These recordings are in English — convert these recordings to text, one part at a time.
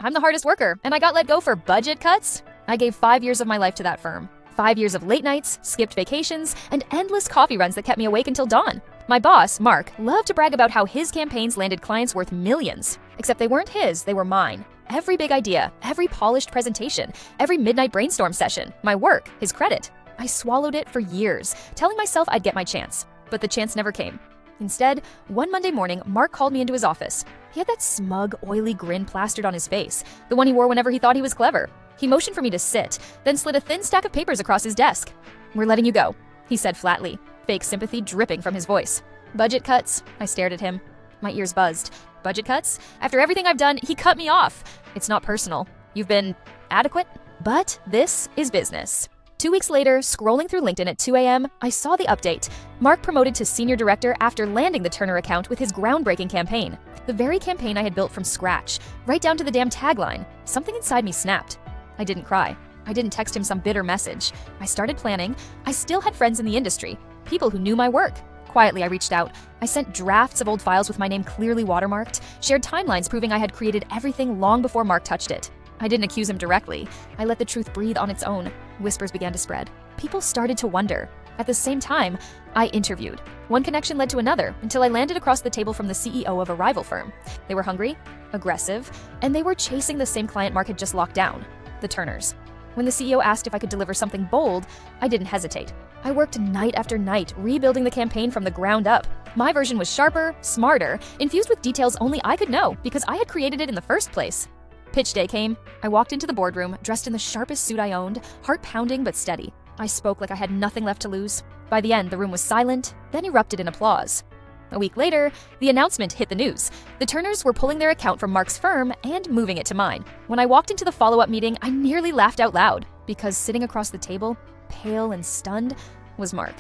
I'm the hardest worker, and I got let go for budget cuts? I gave 5 years of my life to that firm. 5 years of late nights, skipped vacations, and endless coffee runs that kept me awake until dawn. My boss, Mark, loved to brag about how his campaigns landed clients worth millions. Except they weren't his, they were mine. Every big idea, every polished presentation, every midnight brainstorm session, my work, his credit. I swallowed it for years, telling myself I'd get my chance. But the chance never came. Instead, one Monday morning, Mark called me into his office. He had that smug, oily grin plastered on his face, the one he wore whenever he thought he was clever. He motioned for me to sit, then slid a thin stack of papers across his desk. "We're letting you go," he said flatly, fake sympathy dripping from his voice. "Budget cuts?" I stared at him. My ears buzzed. "Budget cuts? After everything I've done, he cut me off. It's not personal. You've been adequate, but this is business." 2 weeks later, scrolling through LinkedIn at 2 a.m., I saw the update. Mark promoted to senior director after landing the Turner account with his groundbreaking campaign. The very campaign I had built from scratch, right down to the damn tagline. Something inside me snapped. I didn't cry. I didn't text him some bitter message. I started planning. I still had friends in the industry, people who knew my work. Quietly, I reached out. I sent drafts of old files with my name clearly watermarked, shared timelines proving I had created everything long before Mark touched it. I didn't accuse him directly. I let the truth breathe on its own. Whispers began to spread. People started to wonder. At the same time, I interviewed. One connection led to another until I landed across the table from the CEO of a rival firm. They were hungry, aggressive, and they were chasing the same client Mark had just locked down, the Turners. When the CEO asked if I could deliver something bold, I didn't hesitate. I worked night after night, rebuilding the campaign from the ground up. My version was sharper, smarter, infused with details only I could know because I had created it in the first place. Pitch day came. I walked into the boardroom, dressed in the sharpest suit I owned, heart pounding but steady. I spoke like I had nothing left to lose. By the end, the room was silent, then erupted in applause. A week later, the announcement hit the news. The Turners were pulling their account from Mark's firm and moving it to mine. When I walked into the follow-up meeting, I nearly laughed out loud because sitting across the table, pale and stunned, was Mark.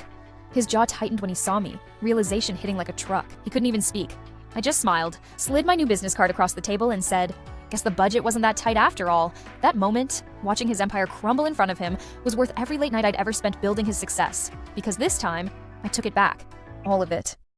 His jaw tightened when he saw me, realization hitting like a truck. He couldn't even speak. I just smiled, slid my new business card across the table and said, "Guess the budget wasn't that tight after all." That moment, watching his empire crumble in front of him, was worth every late night I'd ever spent building his success. Because this time, I took it back. All of it.